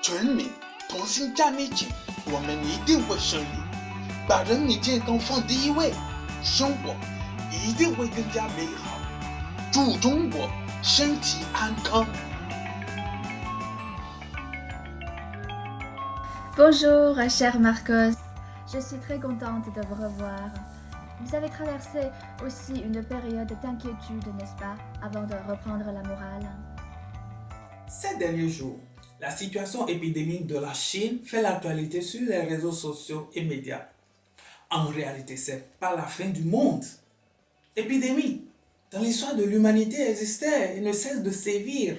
村民同心加美景，我们一定会胜利，把人民健康放第一位，生活一定会更加美好。祝中国身体安康。Bonjour, cher Marcos. Je suis très contente de vous revoir. Vous avez traversé aussi une période d'inquiétude, n'est-ce pas, avant de reprendre la morale? Ces derniers jours, la situation épidémique de la Chine fait l'actualité sur les réseaux sociaux et médias. En réalité, ce n'est pas la fin du monde. L'épidémie, dans l'histoire de l'humanité, existait et ne cesse de sévir.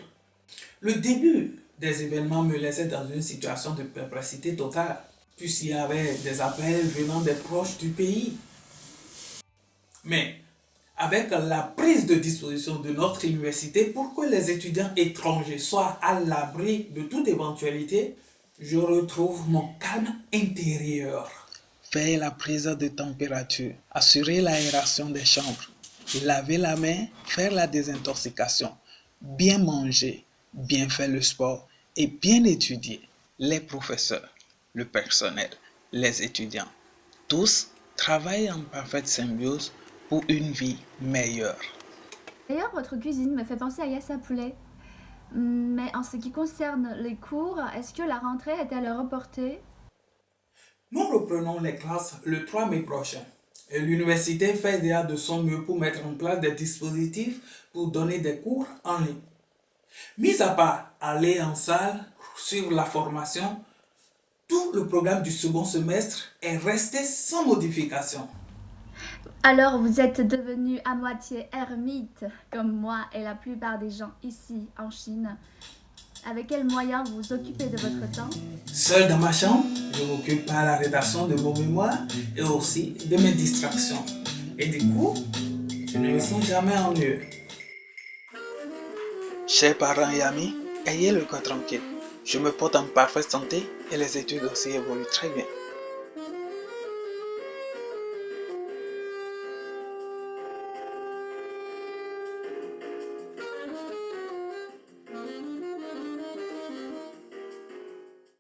Le début des événements me laissait dans une situation de perplexité totale, puisqu'il y avait des appels venant des proches du pays. Mais avec la prise de disposition de notre université pour que les étudiants étrangers soient à l'abri de toute éventualité, je retrouve mon calme intérieur. Faire la prise de température, assurer l'aération des chambres, laver la main, faire la désintoxication, bien manger, bien faire le sport et bien étudier. Les professeurs, le personnel, les étudiants, tous travaillent en parfaite symbiose pour une vie meilleure. D'ailleurs, votre cuisine me fait penser à Yassa Poulet. Mais en ce qui concerne les cours, est-ce que la rentrée est-elle reportée? Nous reprenons les classes le 3 mai prochain. Et l'université fait déjà de son mieux pour mettre en place des dispositifs pour donner des cours en ligne. Mis à part aller en salle, suivre la formation, tout le programme du second semestre est resté sans modification. Alors vous êtes devenu à moitié ermite, comme moi et la plupart des gens ici en Chine. Avec quels moyens vous vous occupez de votre temps? Seul dans ma chambre, je m'occupe à la rédaction de mon mémoire et aussi de mes distractions. Et du coup, je ne me sens jamais ennuyeux. Chers parents et amis, ayez le cœur tranquille. Je me porte en parfaite santé et les études aussi évoluent très bien.